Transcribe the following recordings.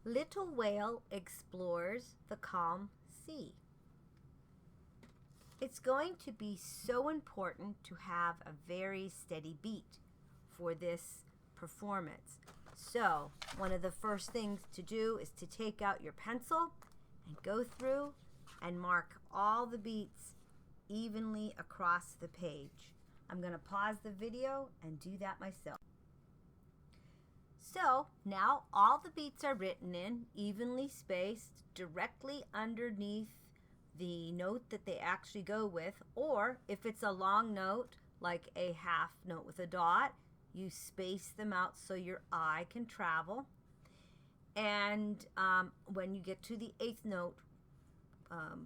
Little whale explores the calm sea. It's going to be so important to have a very steady beat for this performance. So, one of the first things to do is to take out your pencil and go through and mark all the beats evenly across the page. I'm going to pause the video and do that myself. So now all the beats are written in, evenly spaced, directly underneath the note that they actually go with, or if it's a long note, like a half note with a dot, you space them out so your eye can travel. And when you get to the eighth note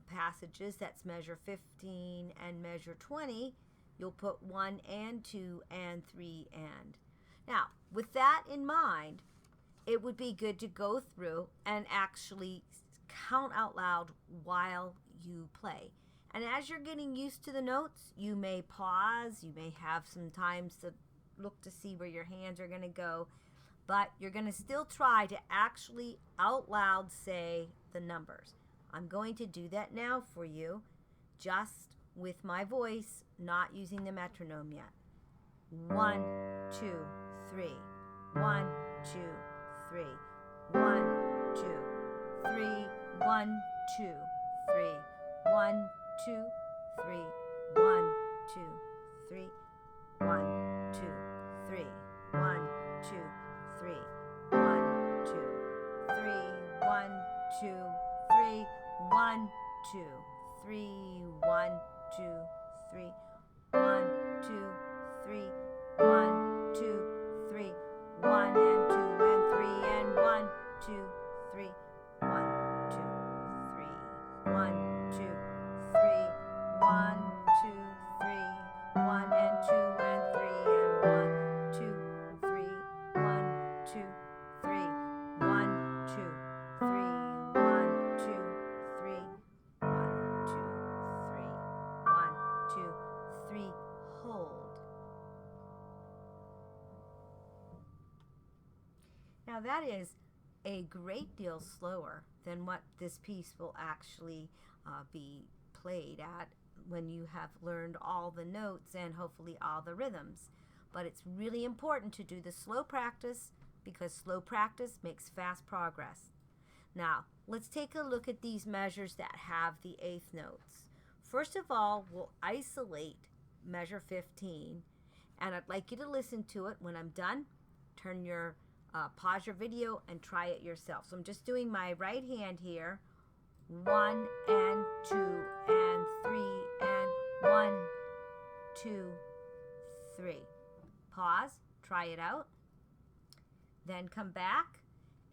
passages, that's measure 15 and measure 20, you'll put 1 and 2 and 3 and. Now, with that in mind, it would be good to go through and actually count out loud while you play. And as you're getting used to the notes, you may pause, you may have some times to look to see where your hands are going to go, but you're going to still try to actually out loud say the numbers. I'm going to do that now for you, just with my voice, not using the metronome yet. 1, 2, 3. 1, 2, 3. 1, 2, 3. 1, 2, 3. 1, 2, 3. 1, 2, 3. 1, 2, 3. 1, 2, 3. 1, 2, 3. 1, 2, 3. 1, 2, 3. 1, 2, 3. 1, 2, 3. 1, 2, 3. 1 and 2 and 3 and 1, 2, 3. 1, 2, 3. 1, 2, 3. 1, 2, 3. 1 and 2 and 3 and 1, 2, 3. 1, 2, 3. 1, 2, 3. 1, 2, 3. 1, 2, 3. 1, 2, 3. Hold. Now that is a great deal slower than what this piece will actually be played at when you have learned all the notes and hopefully all the rhythms. But it's really important to do the slow practice because slow practice makes fast progress. Now, let's take a look at these measures that have the eighth notes. First of all, we'll isolate measure 15, and I'd like you to listen to it. When I'm done, pause your video and try it yourself. So I'm just doing my right hand here. 1 and 2 and 3 and 1, 2, 3. Pause, try it out. Then come back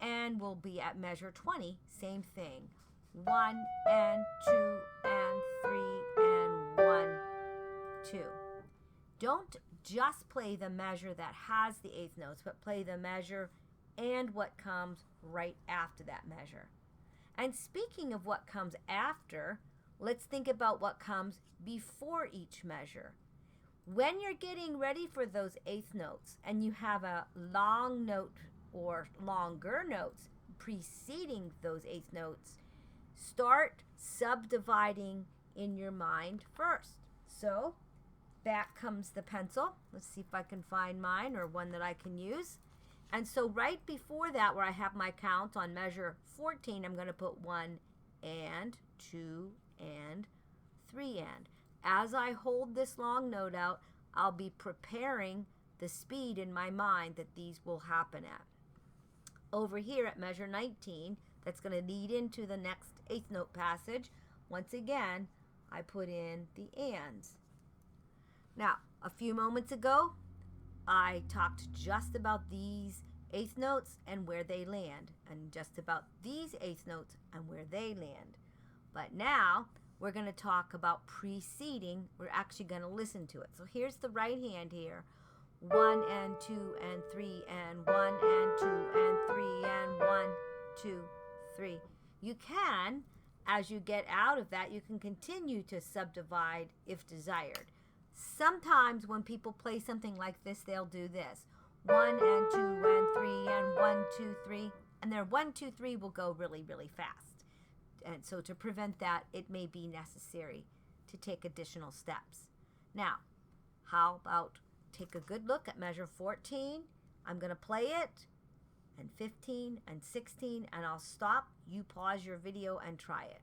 and we'll be at measure 20. Same thing. 1 and 2 and 3 and 1, 2. Don't just play the measure that has the eighth notes, but play the measure and what comes right after that measure. And speaking of what comes after, let's think about what comes before each measure. When you're getting ready for those eighth notes and you have a long note or longer notes preceding those eighth notes, start subdividing in your mind first. So back comes the pencil. Let's see if I can find mine or one that I can use. And so right before that, where I have my count on measure 14, I'm going to put 1 and 2 and 3 and. As I hold this long note out, I'll be preparing the speed in my mind that these will happen at. Over here at measure 19, that's going to lead into the next eighth note passage. Once again, I put in the ands. Now, a few moments ago, I talked just about these eighth notes and where they land, and just about these eighth notes and where they land. But now, we're going to talk about preceding. We're actually going to listen to it. So here's the right hand here. 1 and 2 and 3 and 1 and 2 and 3 and 1, 2, 3. You can, as you get out of that, you can continue to subdivide if desired. Sometimes when people play something like this, they'll do this. 1 and 2 and 3 and 1, 2, 3, and their 1, 2, 3 will go really, really fast. And so to prevent that, it may be necessary to take additional steps. Now, how about take a good look at measure 14. I'm going to play it, and 15 and 16, and I'll stop. You pause your video and try it.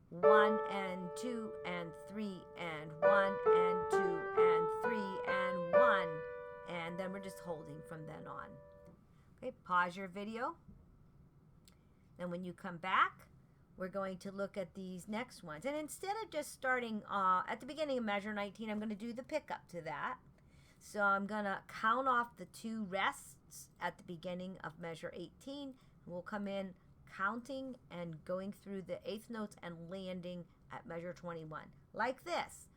1 and 2 and 3 and 1 and 2 and 3 and 1. And then we're just holding from then on. Okay, pause your video. Then when you come back, we're going to look at these next ones. And instead of just starting at the beginning of measure 19, I'm going to do the pickup to that. So I'm going to count off the 2 rests at the beginning of measure 18. We'll come in counting and going through the eighth notes and landing at measure 21. Like this.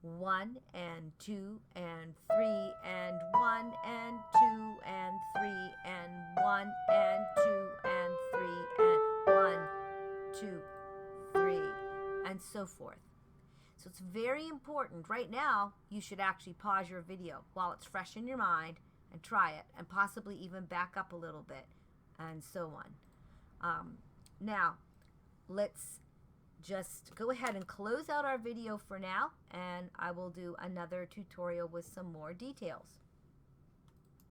1 and 2 and 3 and 1 and 2 and 3 and 1 and 2 and 3 and 1, 2, 3, and so forth. So it's very important. Right now, you should actually pause your video while it's fresh in your mind and try it, and possibly even back up a little bit, and so on. Now, let's just go ahead and close out our video for now, and I will do another tutorial with some more details.